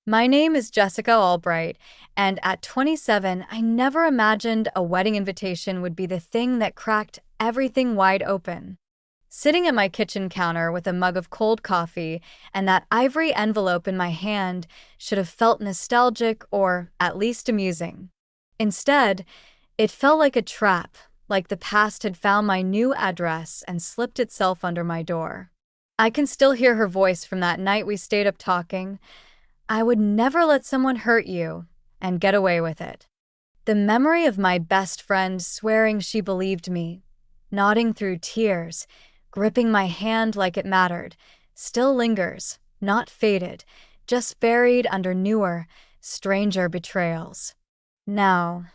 My name is Jessica Albright, and at 27, I never imagined a wedding invitation would be the thing that cracked everything wide open. Sitting at my kitchen counter with a mug of cold coffee and that ivory envelope in my hand should have felt nostalgic or at least amusing. Instead, it felt like a trap, like the past had found my new address and slipped itself under my door. I can still hear her voice from that night we stayed up talking. I would never let someone hurt you and get away with it. The memory of my best friend swearing she believed me, nodding through tears, gripping my hand like it mattered, still lingers, not faded, just buried under newer, stranger betrayals. Now,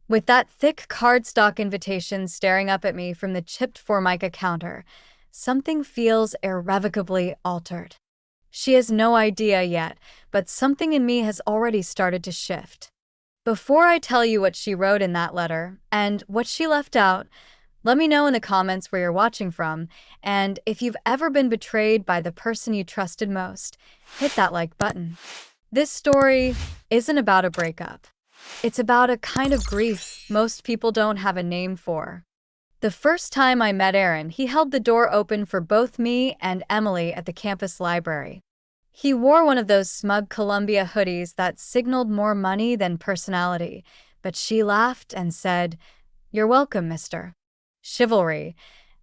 with that thick cardstock invitation staring up at me from the chipped Formica counter, something feels irrevocably altered. She has no idea yet, but something in me has already started to shift. Before I tell you what she wrote in that letter and what she left out, let me know in the comments where you're watching from, and if you've ever been betrayed by the person you trusted most, hit that like button. This story isn't about a breakup. It's about a kind of grief most people don't have a name for. The first time I met Aaron, he held the door open for both me and Emily at the campus library. He wore one of those smug Columbia hoodies that signaled more money than personality, but she laughed and said, "You're welcome, mister." Chivalry.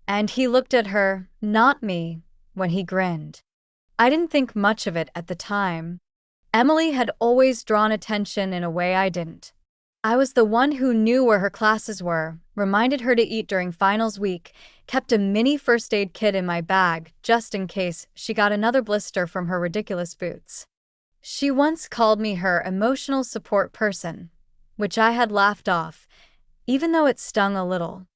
And he looked at her, not me, when he grinned. I didn't think much of it at the time. Emily had always drawn attention in a way I didn't. I was the one who knew where her classes were, reminded her to eat during finals week, kept a mini first aid kit in my bag just in case she got another blister from her ridiculous boots. She once called me her emotional support person, which I had laughed off, even though it stung a little.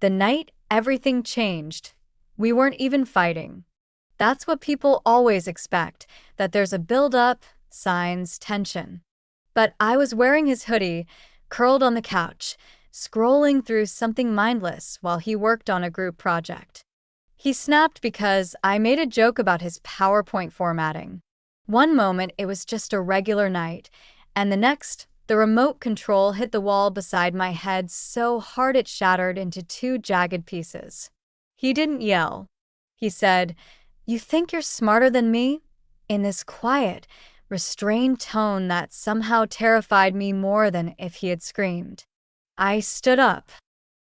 The night everything changed, we weren't even fighting. That's what people always expect, that there's a build-up, signs, tension. But I was wearing his hoodie, curled on the couch, scrolling through something mindless while he worked on a group project. He snapped because I made a joke about his PowerPoint formatting. One moment it was just a regular night, and the next, the remote control hit the wall beside my head so hard it shattered into two jagged pieces. He didn't yell. He said, "You think you're smarter than me?" in this quiet, restrained tone that somehow terrified me more than if he had screamed. I stood up.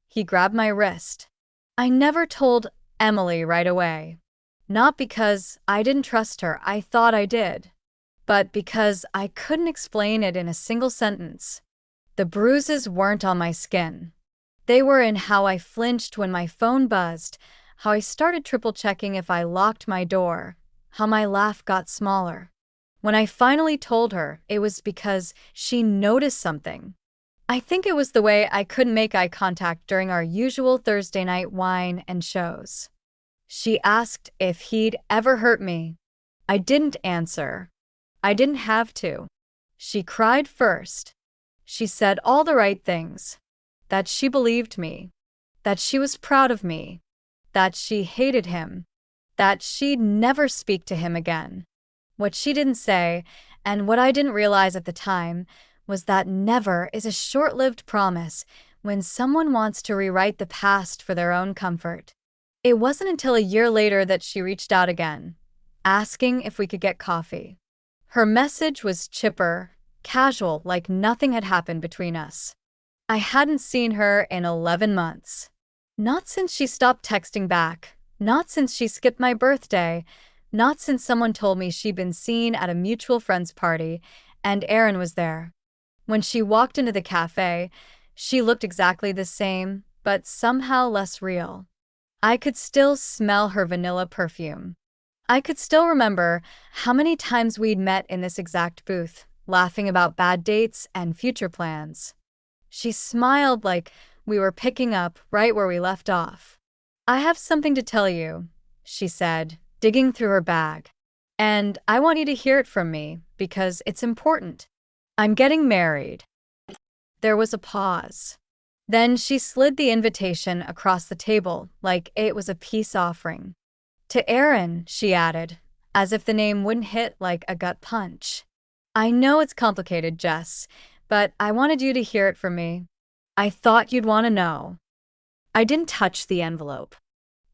He grabbed my wrist. I never told Emily right away. Not because I didn't trust her, I thought I did, but because I couldn't explain it in a single sentence. The bruises weren't on my skin. They were in how I flinched when my phone buzzed, how I started triple-checking if I locked my door, how my laugh got smaller. When I finally told her, it was because she noticed something. I think it was the way I couldn't make eye contact during our usual Thursday night wine and shows. She asked if he'd ever hurt me. I didn't answer. I didn't have to. She cried first. She said all the right things. That she believed me. That she was proud of me. That she hated him. That she'd never speak to him again. What she didn't say, and what I didn't realize at the time, was that never is a short-lived promise when someone wants to rewrite the past for their own comfort. It wasn't until a year later that she reached out again, asking if we could get coffee. Her message was chipper, casual, like nothing had happened between us. I hadn't seen her in 11 months. Not since she stopped texting back, not since she skipped my birthday, not since someone told me she'd been seen at a mutual friend's party, and Aaron was there. When she walked into the cafe, she looked exactly the same, but somehow less real. I could still smell her vanilla perfume. I could still remember how many times we'd met in this exact booth, laughing about bad dates and future plans. She smiled like we were picking up right where we left off. "I have something to tell you," she said, digging through her bag. "And I want you to hear it from me, because it's important. I'm getting married." There was a pause. Then she slid the invitation across the table like it was a peace offering. "To Aaron," she added, as if the name wouldn't hit like a gut punch. I know it's complicated, Jess, but I wanted you to hear it from me. I thought you'd want to know. I didn't touch the envelope.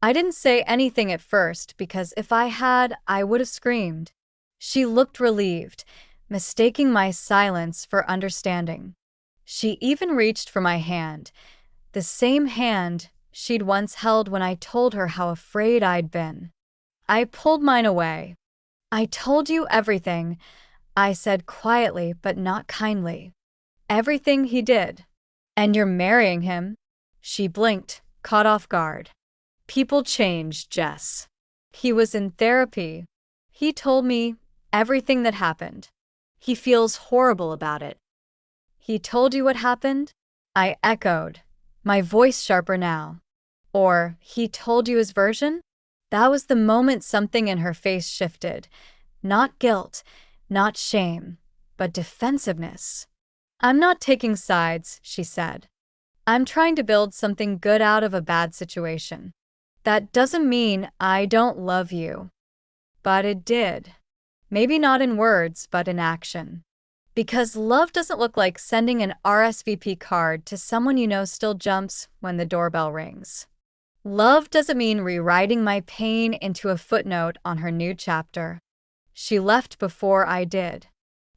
I didn't say anything at first because if I had, I would have screamed. She looked relieved, mistaking my silence for understanding. She even reached for my hand, the same hand she'd once held when I told her how afraid I'd been. I pulled mine away. I told you everything, I said quietly but not kindly. Everything he did. And you're marrying him? She blinked, caught off guard. People change, Jess. He was in therapy. He told me everything that happened. He feels horrible about it. He told you what happened? I echoed, my voice sharper now. Or, he told you his version? That was the moment something in her face shifted. Not guilt, not shame, but defensiveness. I'm not taking sides, she said. I'm trying to build something good out of a bad situation. That doesn't mean I don't love you. But it did. Maybe not in words, but in action. Because love doesn't look like sending an RSVP card to someone you know still jumps when the doorbell rings. Love doesn't mean rewriting my pain into a footnote on her new chapter. She left before I did.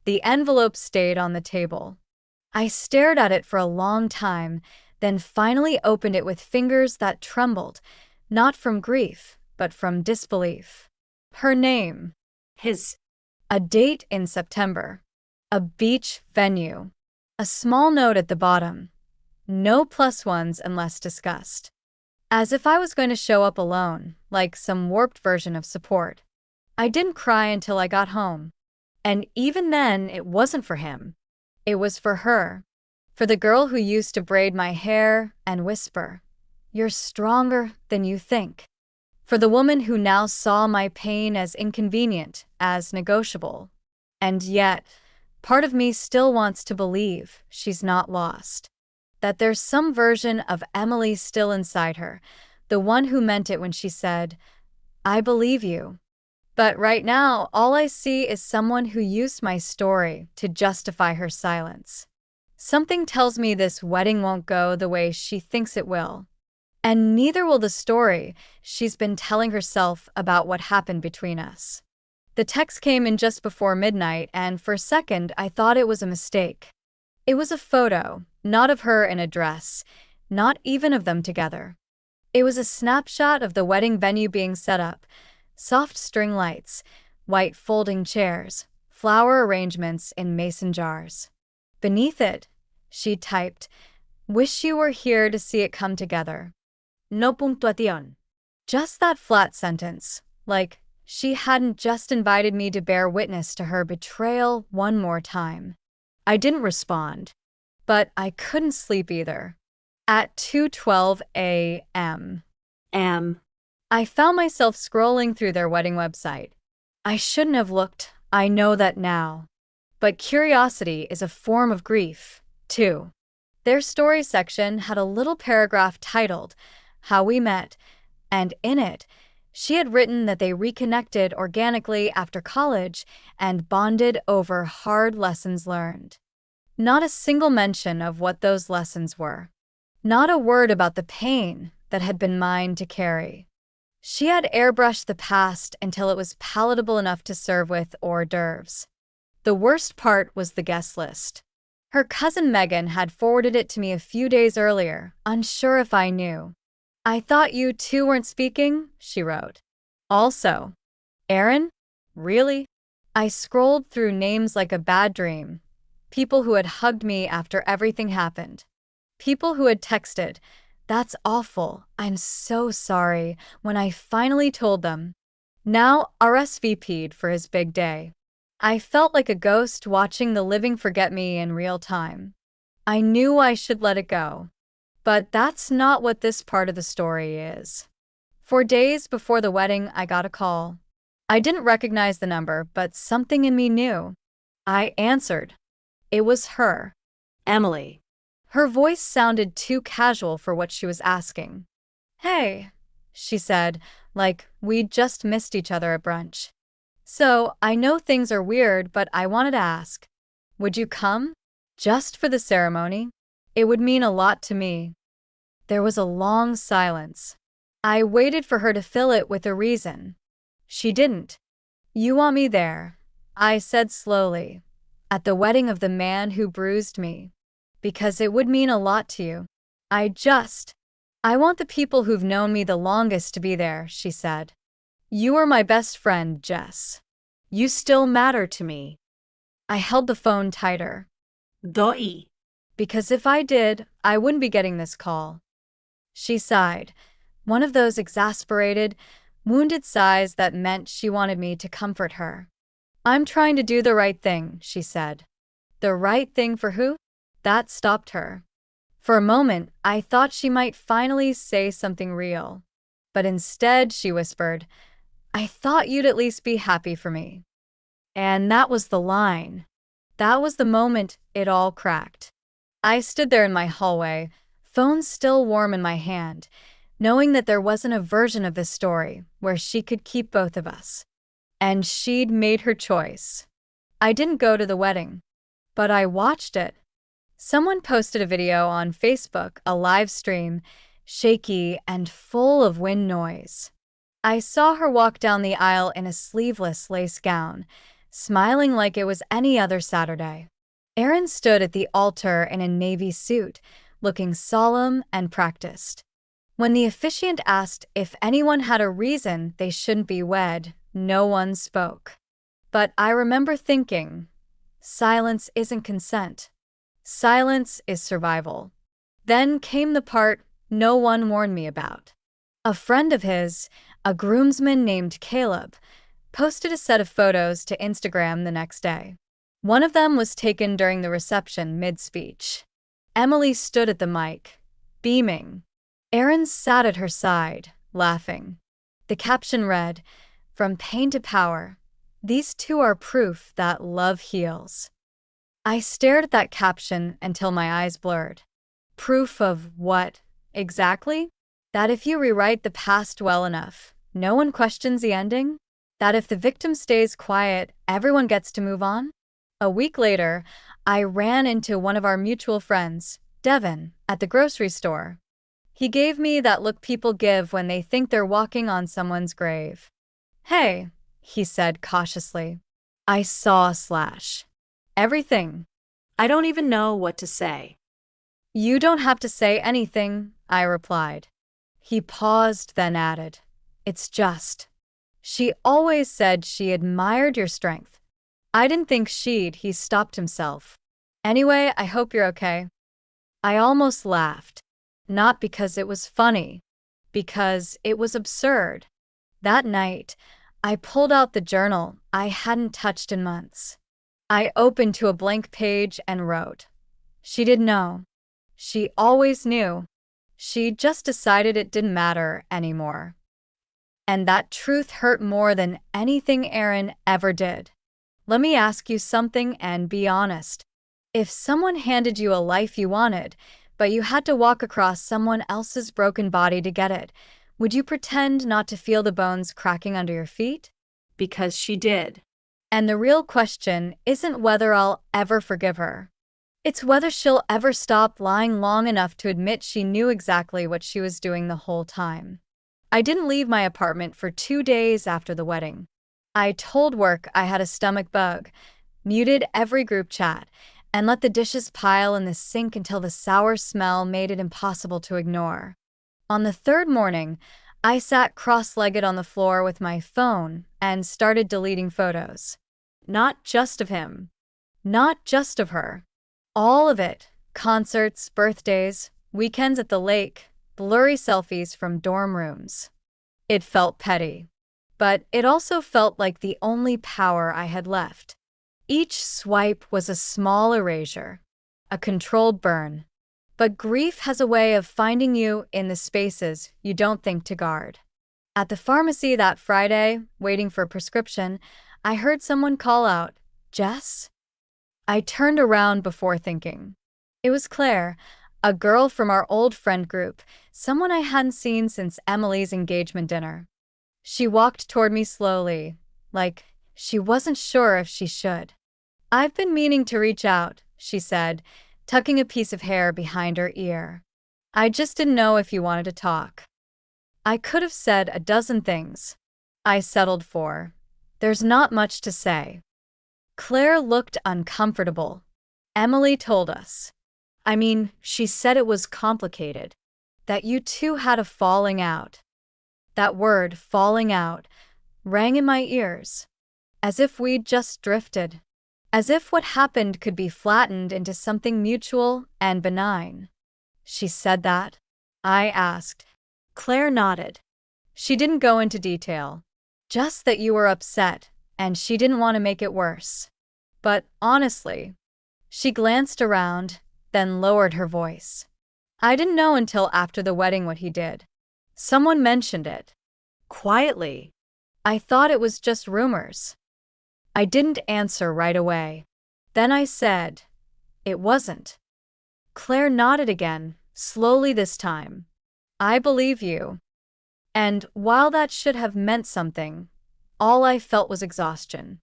The envelope stayed on the table. I stared at it for a long time, then finally opened it with fingers that trembled, not from grief, but from disbelief. Her name. His. A date in September. A beach venue. A small note at the bottom. No plus ones unless discussed. As if I was going to show up alone, like some warped version of support. I didn't cry until I got home. And even then, it wasn't for him. It was for her. For the girl who used to braid my hair and whisper, "You're stronger than you think." For the woman who now saw my pain as inconvenient, as negotiable. And yet, part of me still wants to believe she's not lost. That there's some version of Emily still inside her, the one who meant it when she said, "I believe you." But right now, all I see is someone who used my story to justify her silence. Something tells me this wedding won't go the way she thinks it will. And neither will the story she's been telling herself about what happened between us. The text came in just before midnight, and for a second I thought it was a mistake. It was a photo, not of her in a dress, not even of them together. It was a snapshot of the wedding venue being set up, soft string lights, white folding chairs, flower arrangements in mason jars. Beneath it, she typed, "Wish you were here to see it come together. No puntuación." Just that flat sentence, like she hadn't just invited me to bear witness to her betrayal one more time. I didn't respond, but I couldn't sleep either. At 2:12 a.m. I found myself scrolling through their wedding website. I shouldn't have looked, I know that now. But curiosity is a form of grief, too. Their story section had a little paragraph titled, "How We Met," and in it, she had written that they reconnected organically after college and bonded over hard lessons learned. Not a single mention of what those lessons were. Not a word about the pain that had been mine to carry. She had airbrushed the past until it was palatable enough to serve with hors d'oeuvres. The worst part was the guest list. Her cousin Megan had forwarded it to me a few days earlier, unsure if I knew. "I thought you two weren't speaking," she wrote. Also, Aaron? Really? I scrolled through names like a bad dream. People who had hugged me after everything happened. People who had texted, "That's awful, I'm so sorry," when I finally told them. Now RSVP'd for his big day. I felt like a ghost watching the living forget me in real time. I knew I should let it go. But that's not what this part of the story is. For days before the wedding, I got a call. I didn't recognize the number, but something in me knew. I answered. It was her. Emily. Her voice sounded too casual for what she was asking. "Hey," she said, like we'd just missed each other at brunch. So, I know things are weird, but I wanted to ask, would you come? Just for the ceremony? It would mean a lot to me. There was a long silence. I waited for her to fill it with a reason. She didn't. You want me there, I said slowly, at the wedding of the man who bruised me. Because it would mean a lot to you. I want the people who've known me the longest to be there, she said. You are my best friend, Jess. You still matter to me. I held the phone tighter. Doi. Because if I did, I wouldn't be getting this call. She sighed, one of those exasperated, wounded sighs that meant she wanted me to comfort her. I'm trying to do the right thing, she said. The right thing for who? That stopped her. For a moment, I thought she might finally say something real. But instead, she whispered, I thought you'd at least be happy for me. And that was the line. That was the moment it all cracked. I stood there in my hallway, phone still warm in my hand, knowing that there wasn't a version of this story where she could keep both of us. And she'd made her choice. I didn't go to the wedding, but I watched it. Someone posted a video on Facebook, a live stream, shaky and full of wind noise. I saw her walk down the aisle in a sleeveless lace gown, smiling like it was any other Saturday. Aaron stood at the altar in a navy suit, looking solemn and practiced. When the officiant asked if anyone had a reason they shouldn't be wed, no one spoke. But I remember thinking, silence isn't consent. Silence is survival. Then came the part no one warned me about. A friend of his, a groomsman named Caleb, posted a set of photos to Instagram the next day. One of them was taken during the reception mid-speech. Emily stood at the mic, beaming. Aaron sat at her side, laughing. The caption read, From pain to power, these two are proof that love heals. I stared at that caption until my eyes blurred. Proof of what, exactly? That if you rewrite the past well enough, no one questions the ending? That if the victim stays quiet, everyone gets to move on? A week later, I ran into one of our mutual friends, Devin, at the grocery store. He gave me that look people give when they think they're walking on someone's grave. Hey, he said cautiously. I saw / everything. I don't even know what to say. You don't have to say anything, I replied. He paused, then added, It's just. She always said she admired your strength. I didn't think he stopped himself. Anyway, I hope you're okay. I almost laughed. Not because it was funny, because it was absurd. That night, I pulled out the journal I hadn't touched in months. I opened to a blank page and wrote. She didn't know. She always knew. She just decided it didn't matter anymore. And that truth hurt more than anything Aaron ever did. Let me ask you something and be honest. If someone handed you a life you wanted, but you had to walk across someone else's broken body to get it, would you pretend not to feel the bones cracking under your feet? Because she did. And the real question isn't whether I'll ever forgive her. It's whether she'll ever stop lying long enough to admit she knew exactly what she was doing the whole time. I didn't leave my apartment for 2 days after the wedding. I told work I had a stomach bug, muted every group chat, and let the dishes pile in the sink until the sour smell made it impossible to ignore. On the third morning, I sat cross-legged on the floor with my phone and started deleting photos. Not just of him. Not just of her. All of it. Concerts, birthdays, weekends at the lake, blurry selfies from dorm rooms. It felt petty. But it also felt like the only power I had left. Each swipe was a small erasure, a controlled burn. But grief has a way of finding you in the spaces you don't think to guard. At the pharmacy that Friday, waiting for a prescription, I heard someone call out, Jess? I turned around before thinking. It was Claire, a girl from our old friend group, someone I hadn't seen since Emily's engagement dinner. She walked toward me slowly, like She wasn't sure if she should. "I've been meaning to reach out," she said, tucking a piece of hair behind her ear. "I just didn't know if you wanted to talk." I could have said a dozen things. I settled for, "There's not much to say." Claire looked uncomfortable. "Emily told us. I mean, she said it was complicated. That you two had a falling out." That word, falling out, rang in my ears. As if we'd just drifted. As if what happened could be flattened into something mutual and benign. "She said that?" I asked. Claire nodded. "She didn't go into detail. Just that you were upset, and she didn't want to make it worse. But honestly," she glanced around, then lowered her voice, "I didn't know until after the wedding what he did. Someone mentioned it. Quietly. I thought it was just rumors." I didn't answer right away. Then I said, "It wasn't." Claire nodded again, slowly this time. "I believe you." And while that should have meant something, all I felt was exhaustion.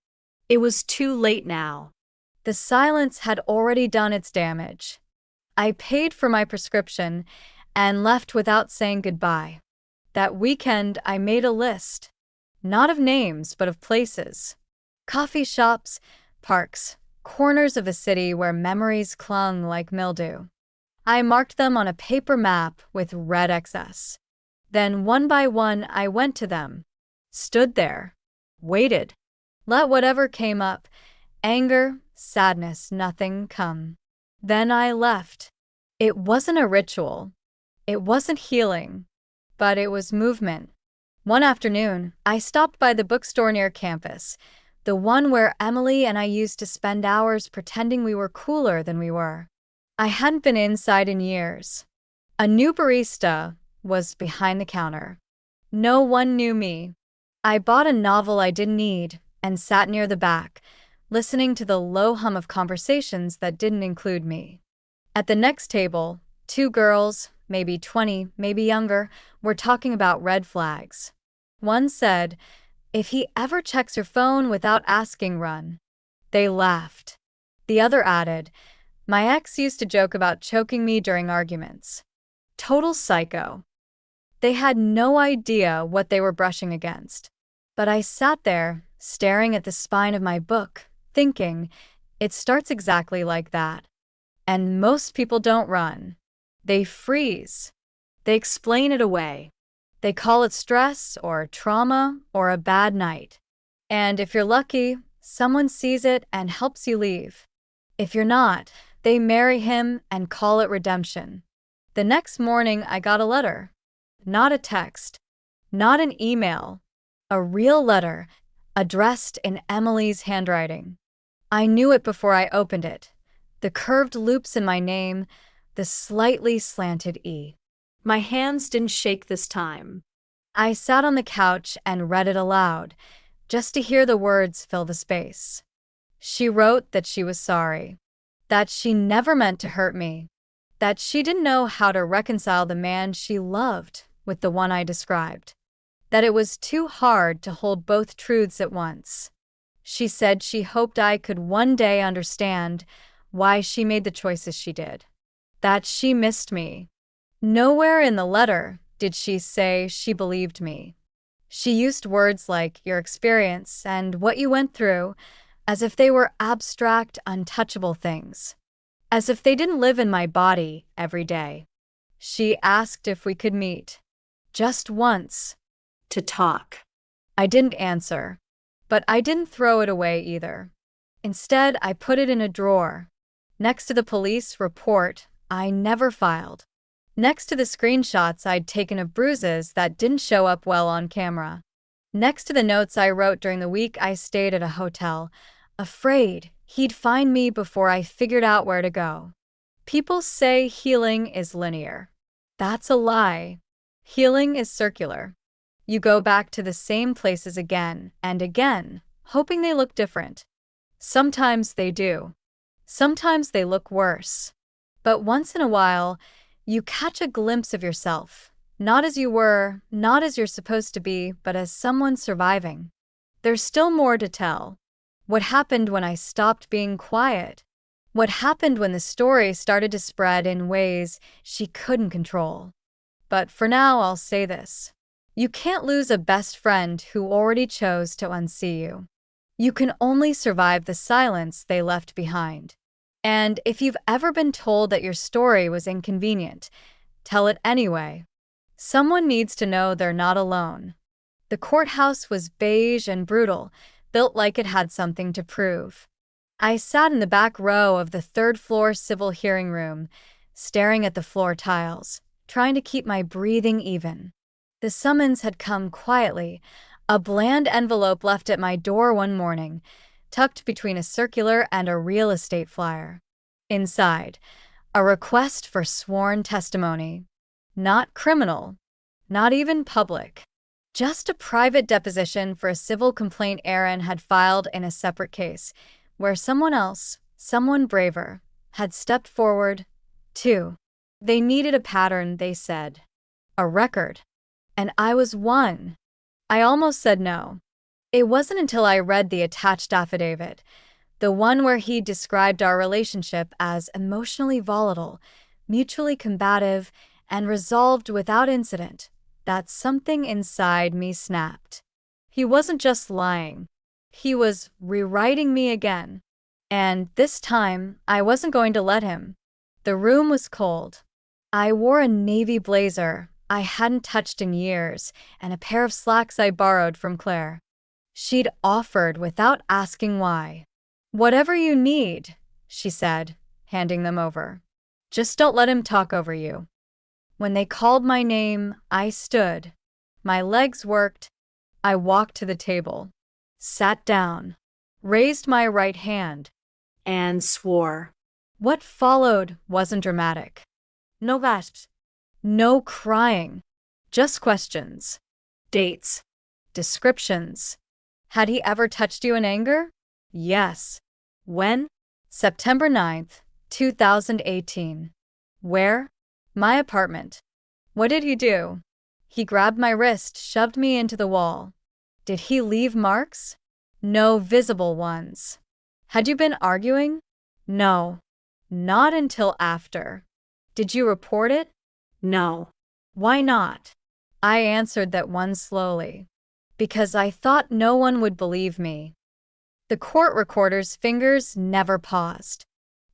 It was too late now. The silence had already done its damage. I paid for my prescription and left without saying goodbye. That weekend, I made a list. Not of names, but of places. Coffee shops, parks, corners of the city where memories clung like mildew. I marked them on a paper map with red X's. Then one by one I went to them. Stood there. Waited. Let whatever came up, anger, sadness, nothing come. Then I left. It wasn't a ritual. It wasn't healing. But it was movement. One afternoon, I stopped by the bookstore near campus, the one where Emily and I used to spend hours pretending we were cooler than we were. I hadn't been inside in years. A new barista was behind the counter. No one knew me. I bought a novel I didn't need and sat near the back, listening to the low hum of conversations that didn't include me. At the next table, two girls, maybe 20, maybe younger, were talking about red flags. One said, "If he ever checks your phone without asking, run." They laughed. The other added, "My ex used to joke about choking me during arguments." Total psycho. They had no idea what they were brushing against. But I sat there, staring at the spine of my book, thinking, it starts exactly like that. And most people don't run. They freeze. They explain it away. They call it stress or trauma or a bad night. And if you're lucky, someone sees it and helps you leave. If you're not, they marry him and call it redemption. The next morning, I got a letter. Not a text. Not an email. A real letter, addressed in Emily's handwriting. I knew it before I opened it. The curved loops in my name, the slightly slanted E. My hands didn't shake this time. I sat on the couch and read it aloud, just to hear the words fill the space. She wrote that she was sorry. That she never meant to hurt me. That she didn't know how to reconcile the man she loved with the one I described. That it was too hard to hold both truths at once. She said she hoped I could one day understand why she made the choices she did. That she missed me. Nowhere in the letter did she say she believed me. She used words like your experience and what you went through as if they were abstract, untouchable things. As if they didn't live in my body every day. She asked if we could meet. Just once. To talk. I didn't answer. But I didn't throw it away either. Instead, I put it in a drawer. Next to the police report I never filed. Next to the screenshots I'd taken of bruises that didn't show up well on camera. Next to the notes I wrote during the week I stayed at a hotel, afraid he'd find me before I figured out where to go. People say healing is linear. That's a lie. Healing is circular. You go back to the same places again and again, hoping they look different. Sometimes they do. Sometimes they look worse. But once in a while, you catch a glimpse of yourself, not as you were, not as you're supposed to be, but as someone surviving. There's still more to tell. What happened when I stopped being quiet? What happened when the story started to spread in ways she couldn't control? But for now, I'll say this. You can't lose a best friend who already chose to unsee you. You can only survive the silence they left behind. And if you've ever been told that your story was inconvenient, tell it anyway. Someone needs to know they're not alone. The courthouse was beige and brutal, built like it had something to prove. I sat in the back row of the third-floor civil hearing room, staring at the floor tiles, trying to keep my breathing even. The summons had come quietly, a bland envelope left at my door one morning, tucked between a circular and a real estate flyer. Inside, a request for sworn testimony. Not criminal, not even public. Just a private deposition for a civil complaint Aaron had filed in a separate case, where someone else, someone braver, had stepped forward, too. They needed a pattern, they said. A record. And I was one. I almost said no. It wasn't until I read the attached affidavit, the one where he described our relationship as emotionally volatile, mutually combative, and resolved without incident, that something inside me snapped. He wasn't just lying. He was rewriting me again. And this time, I wasn't going to let him. The room was cold. I wore a navy blazer I hadn't touched in years and a pair of slacks I borrowed from Claire. She'd offered without asking why. "Whatever you need," she said, handing them over. "Just don't let him talk over you." When they called my name, I stood. My legs worked. I walked to the table, sat down, raised my right hand, and swore. What followed wasn't dramatic. No gasps, no crying, just questions, Dates. descriptions. Had he ever touched you in anger? Yes. When? September 9th, 2018. Where? My apartment. What did he do? He grabbed my wrist, shoved me into the wall. Did he leave marks? No visible ones. Had you been arguing? No. Not until after. Did you report it? No. Why not? I answered that one slowly. Because I thought no one would believe me. The court recorder's fingers never paused.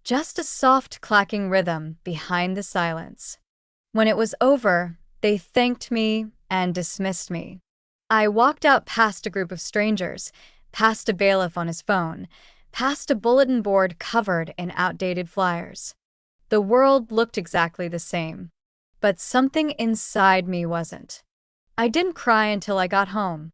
Just a soft clacking rhythm behind the silence. When it was over, they thanked me and dismissed me. I walked out past a group of strangers, past a bailiff on his phone, past a bulletin board covered in outdated flyers. The world looked exactly the same, but something inside me wasn't. I didn't cry until I got home.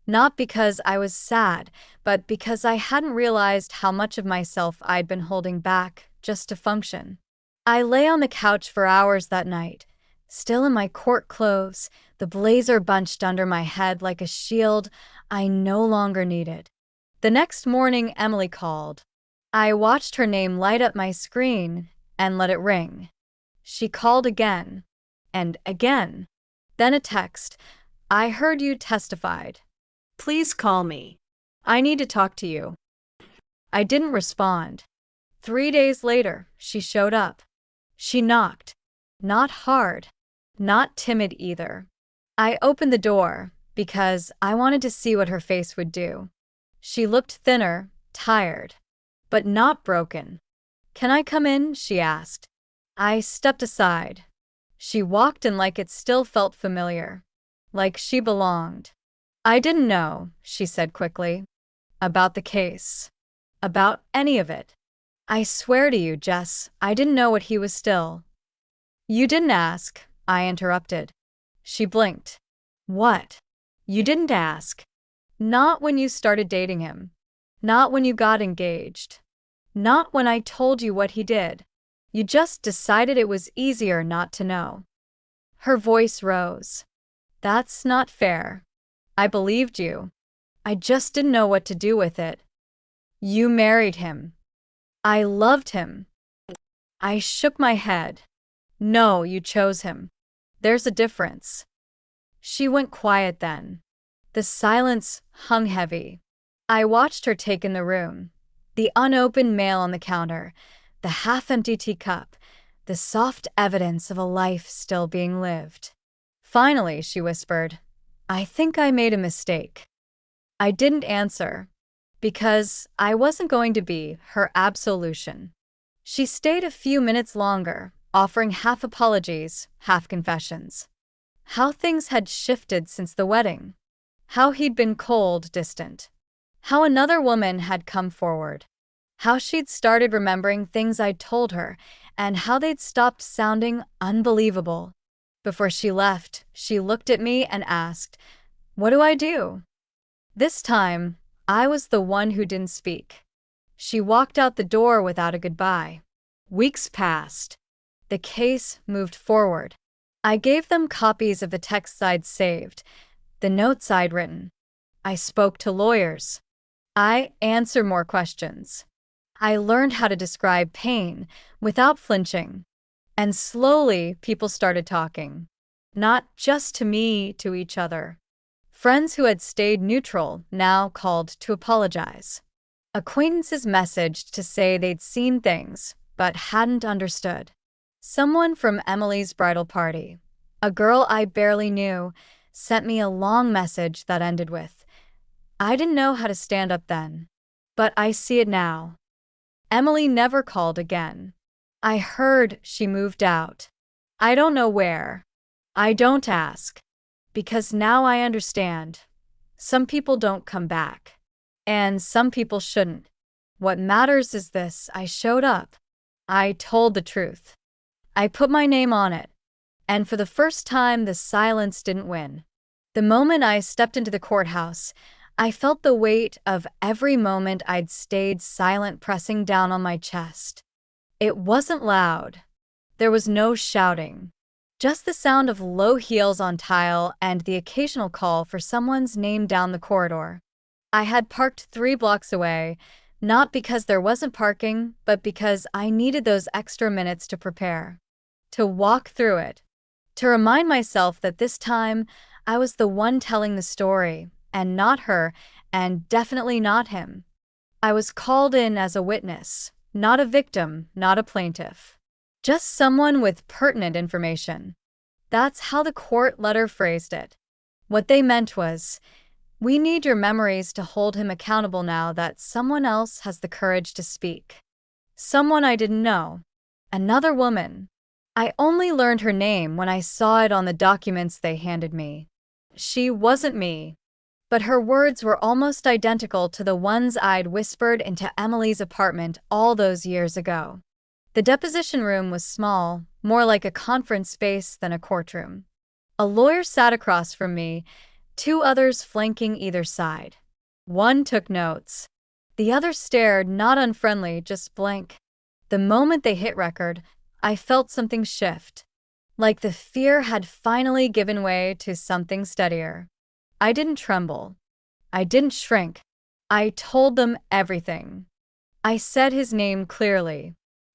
Not because I was sad, but because I hadn't realized how much of myself I'd been holding back just to function. I lay on the couch for hours that night, still in my court clothes, the blazer bunched under my head like a shield I no longer needed. The next morning, Emily called. I watched her name light up my screen and let it ring. She called again, and again. Then a text. "I heard you testified. Please call me. I need to talk to you." I didn't respond. 3 days later, she showed up. She knocked. Not hard. Not timid either. I opened the door because I wanted to see what her face would do. She looked thinner, tired, but not broken. "Can I come in?" she asked. I stepped aside. She walked in like it still felt familiar, like she belonged. "I didn't know," she said quickly, "about the case, about any of it. I swear to you, Jess, I didn't know what he was still." "You didn't ask," I interrupted. She blinked. "What? You didn't ask?" "Not when you started dating him. Not when you got engaged. Not when I told you what he did. You just decided it was easier not to know." Her voice rose. "That's not fair. I believed you. I just didn't know what to do with it. You married him. I loved him." I shook my head. "No, you chose him. There's a difference." She went quiet then. The silence hung heavy. I watched her take in the room. The unopened mail on the counter, the half-empty teacup, the soft evidence of a life still being lived. Finally, she whispered, "I think I made a mistake." I didn't answer, because I wasn't going to be her absolution. She stayed a few minutes longer, offering half apologies, half confessions. How things had shifted since the wedding. How he'd been cold, distant. How another woman had come forward. How she'd started remembering things I'd told her, and how they'd stopped sounding unbelievable. Before she left, she looked at me and asked, "What do I do?" This time, I was the one who didn't speak. She walked out the door without a goodbye. Weeks passed. The case moved forward. I gave them copies of the texts I'd saved, the notes I'd written. I spoke to lawyers. I answered more questions. I learned how to describe pain without flinching. And slowly, people started talking. Not just to me, to each other. Friends who had stayed neutral now called to apologize. Acquaintances messaged to say they'd seen things, but hadn't understood. Someone from Emily's bridal party, a girl I barely knew, sent me a long message that ended with, "I didn't know how to stand up then, but I see it now." Emily never called again. I heard she moved out. I don't know where. I don't ask. Because now I understand. Some people don't come back. And some people shouldn't. What matters is this: I showed up. I told the truth. I put my name on it. And for the first time, the silence didn't win. The moment I stepped into the courthouse, I felt the weight of every moment I'd stayed silent pressing down on my chest. It wasn't loud. There was no shouting. Just the sound of low heels on tile and the occasional call for someone's name down the corridor. I had parked 3 blocks away, not because there wasn't parking, but because I needed those extra minutes to prepare. To walk through it. To remind myself that this time, I was the one telling the story, and not her, and definitely not him. I was called in as a witness, not a victim, not a plaintiff. Just someone with pertinent information. That's how the court letter phrased it. What they meant was, "We need your memories to hold him accountable now that someone else has the courage to speak." Someone I didn't know. Another woman. I only learned her name when I saw it on the documents they handed me. She wasn't me. But her words were almost identical to the ones I'd whispered into Emily's apartment all those years ago. The deposition room was small, more like a conference space than a courtroom. A lawyer sat across from me, 2 others flanking either side. One took notes. The other stared, not unfriendly, just blank. The moment they hit record, I felt something shift. Like the fear had finally given way to something steadier. I didn't tremble. I didn't shrink. I told them everything. I said his name clearly.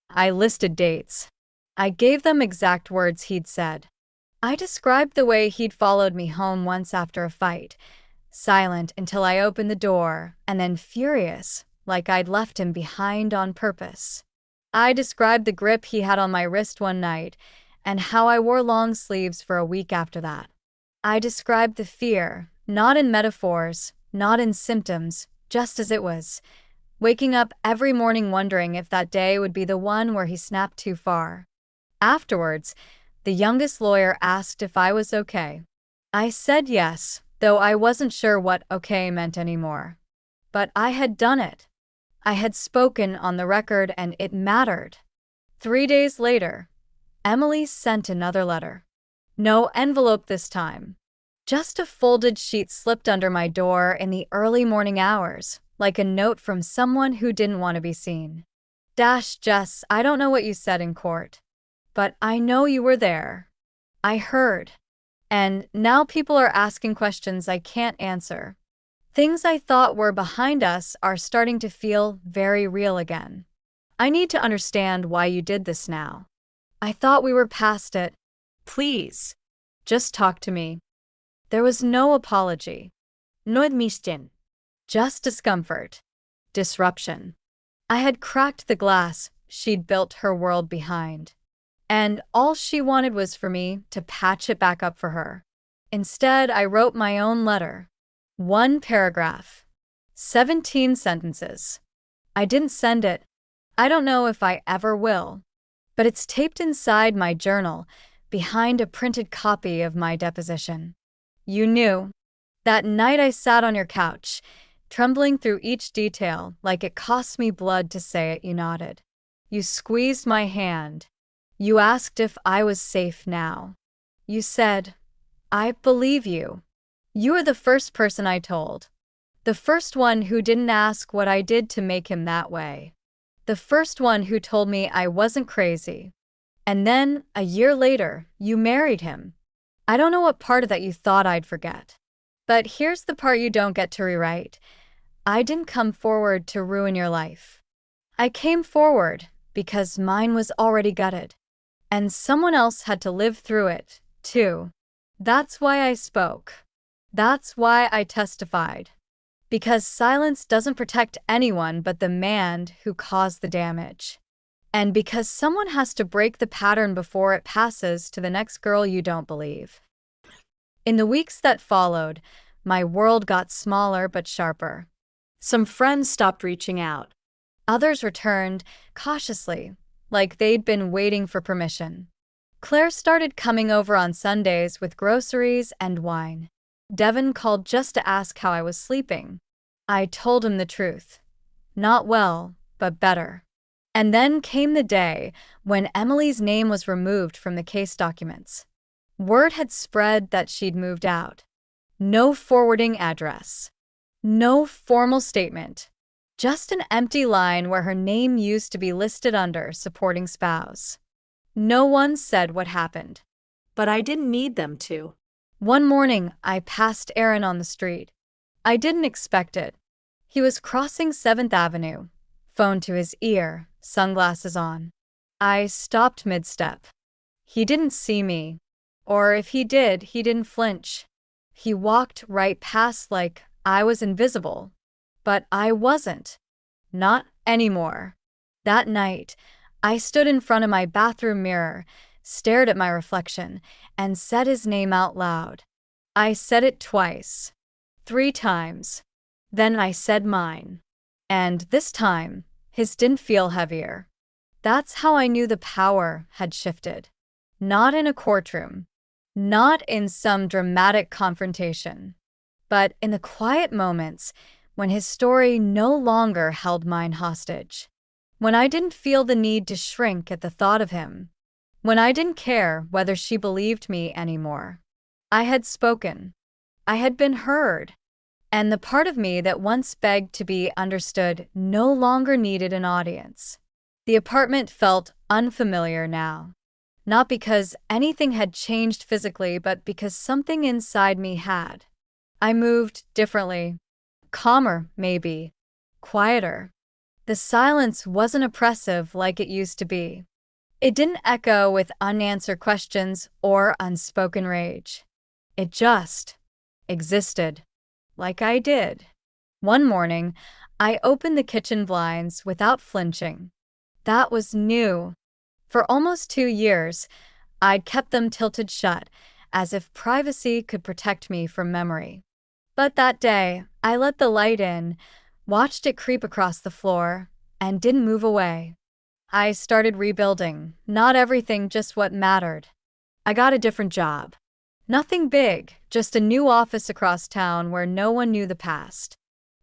I listed dates. I gave them exact words he'd said. I described the way he'd followed me home once after a fight, silent until I opened the door, and then furious, like I'd left him behind on purpose. I described the grip he had on my wrist one night, and how I wore long sleeves for a week after that. I described the fear, not in metaphors, not in symptoms, just as it was. Waking up every morning wondering if that day would be the one where he snapped too far. Afterwards, the youngest lawyer asked if I was okay. I said yes, though I wasn't sure what okay meant anymore. But I had done it. I had spoken on the record and it mattered. 3 days later, Emily sent another letter. No envelope this time. Just a folded sheet slipped under my door in the early morning hours, like a note from someone who didn't want to be seen. Jess, I don't know what you said in court, but I know you were there. I heard. And now people are asking questions I can't answer. Things I thought were behind us are starting to feel very real again. I need to understand why you did this now. I thought we were past it. Please, just talk to me. There was no apology. No admission. just discomfort, disruption. I had cracked the glass she'd built her world behind, and all she wanted was for me to patch it back up for her. Instead, I wrote my own letter. One paragraph. 17 sentences. I didn't send it. I don't know if I ever will. But it's taped inside my journal, behind a printed copy of my deposition. You knew. That night I sat on your couch, trembling through each detail like it cost me blood to say it, you nodded. You squeezed my hand. You asked if I was safe now. You said, I believe you. You were the first person I told. The first one who didn't ask what I did to make him that way. The first one who told me I wasn't crazy. And then, a year later, you married him. I don't know what part of that you thought I'd forget. But here's the part you don't get to rewrite. I didn't come forward to ruin your life. I came forward because mine was already gutted. And someone else had to live through it, too. That's why I spoke. That's why I testified. Because silence doesn't protect anyone but the man who caused the damage. And because someone has to break the pattern before it passes to the next girl you don't believe. In the weeks that followed, my world got smaller but sharper. Some friends stopped reaching out. Others returned, cautiously, like they'd been waiting for permission. Claire started coming over on Sundays with groceries and wine. Devin called just to ask how I was sleeping. I told him the truth. Not well, but better. And then came the day when Emily's name was removed from the case documents. Word had spread that she'd moved out. No forwarding address. No formal statement. Just an empty line where her name used to be listed under supporting spouse. No one said what happened. But I didn't need them to. One morning, I passed Aaron on the street. I didn't expect it. He was crossing 7th Avenue, phone to his ear, sunglasses on. I stopped mid-step. He didn't see me. Or if he did, he didn't flinch. He walked right past like I was invisible. But I wasn't. Not anymore. That night, I stood in front of my bathroom mirror, stared at my reflection, and said his name out loud. I said it twice. 3 times. Then I said mine. And this time, his didn't feel heavier. That's how I knew the power had shifted. Not in a courtroom. Not in some dramatic confrontation. But in the quiet moments when his story no longer held mine hostage. When I didn't feel the need to shrink at the thought of him. When I didn't care whether she believed me anymore. I had spoken. I had been heard. And the part of me that once begged to be understood no longer needed an audience. The apartment felt unfamiliar now. Not because anything had changed physically, but because something inside me had. I moved differently. Calmer, maybe. Quieter. The silence wasn't oppressive like it used to be. It didn't echo with unanswered questions or unspoken rage. It just existed. Like I did. One morning, I opened the kitchen blinds without flinching. That was new. For almost 2 years, I'd kept them tilted shut, as if privacy could protect me from memory. But that day, I let the light in, watched it creep across the floor, and didn't move away. I started rebuilding, not everything, just what mattered. I got a different job. Nothing big, just a new office across town where no one knew the past.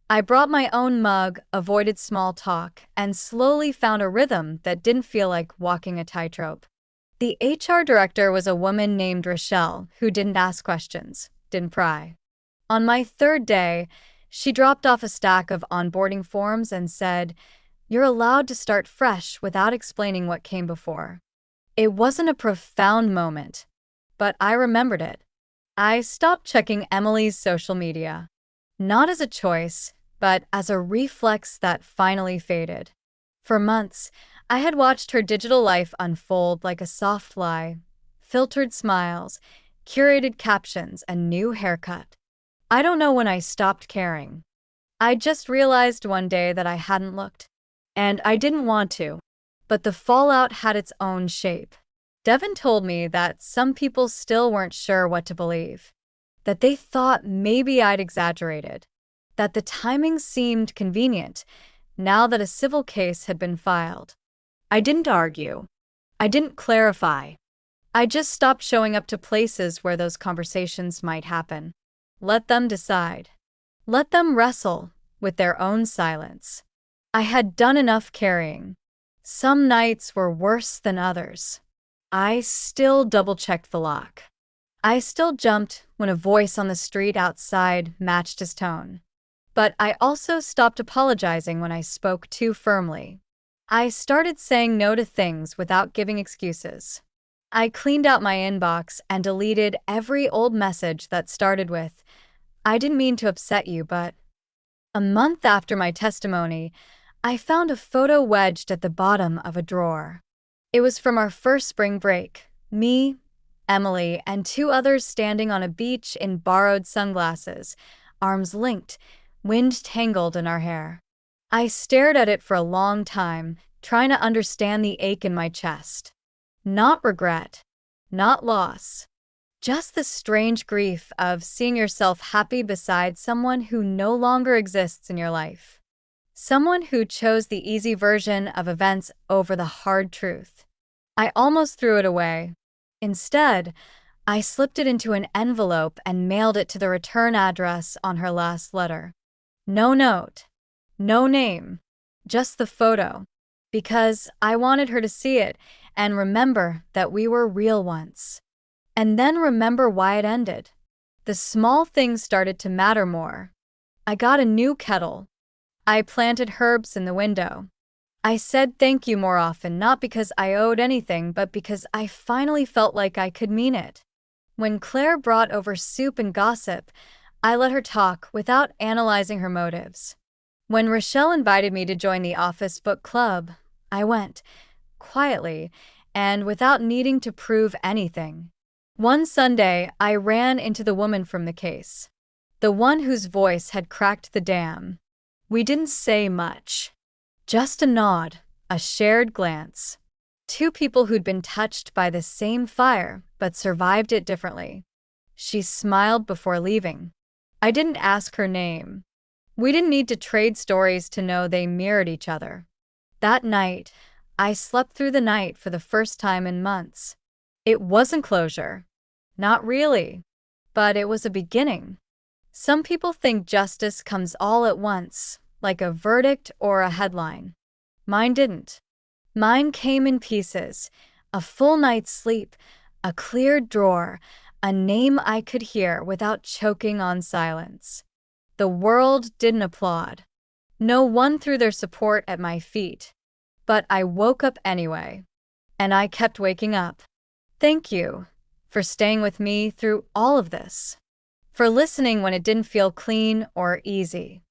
I brought my own mug, avoided small talk, and slowly found a rhythm that didn't feel like walking a tightrope. The HR director was a woman named Rochelle who didn't ask questions, didn't pry. On my 3rd day, she dropped off a stack of onboarding forms and said, "You're allowed to start fresh," without explaining what came before. It wasn't a profound moment, but I remembered it. I stopped checking Emily's social media. Not as a choice, but as a reflex that finally faded. For months, I had watched her digital life unfold like a soft lie. Filtered smiles, curated captions, a new haircut. I don't know when I stopped caring. I just realized one day that I hadn't looked. And I didn't want to. But the fallout had its own shape. Devin told me that some people still weren't sure what to believe, that they thought maybe I'd exaggerated, that the timing seemed convenient now that a civil case had been filed. I didn't argue. I didn't clarify. I just stopped showing up to places where those conversations might happen. Let them decide. Let them wrestle with their own silence. I had done enough carrying. Some nights were worse than others. I still double-checked the lock. I still jumped when a voice on the street outside matched his tone. But I also stopped apologizing when I spoke too firmly. I started saying no to things without giving excuses. I cleaned out my inbox and deleted every old message that started with, "I didn't mean to upset you, but..." A month after my testimony, I found a photo wedged at the bottom of a drawer. It was from our first spring break, me, Emily, and two others standing on a beach in borrowed sunglasses, arms linked, wind tangled in our hair. I stared at it for a long time, trying to understand the ache in my chest. Not regret, not loss, just the strange grief of seeing yourself happy beside someone who no longer exists in your life. Someone who chose the easy version of events over the hard truth. I almost threw it away. Instead, I slipped it into an envelope and mailed it to the return address on her last letter. No note, no name, just the photo. Because I wanted her to see it and remember that we were real once. And then remember why it ended. The small things started to matter more. I got a new kettle. I planted herbs in the window. I said thank you more often, not because I owed anything, but because I finally felt like I could mean it. When Claire brought over soup and gossip, I let her talk without analyzing her motives. When Rochelle invited me to join the office book club, I went, quietly, and without needing to prove anything. One Sunday, I ran into the woman from the case, the one whose voice had cracked the dam. We didn't say much. Just a nod, a shared glance. Two people who'd been touched by the same fire, but survived it differently. She smiled before leaving. I didn't ask her name. We didn't need to trade stories to know they mirrored each other. That night, I slept through the night for the first time in months. It wasn't closure. Not really. But it was a beginning. Some people think justice comes all at once, like a verdict or a headline. Mine didn't. Mine came in pieces, a full night's sleep, a cleared drawer, a name I could hear without choking on silence. The world didn't applaud. No one threw their support at my feet. But I woke up anyway. And I kept waking up. Thank you for staying with me through all of this. For listening when it didn't feel clean or easy.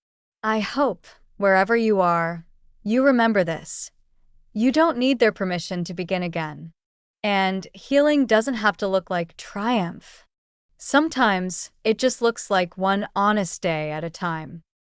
I hope, wherever you are, you remember this. You don't need their permission to begin again. And healing doesn't have to look like triumph. Sometimes it just looks like one honest day at a time.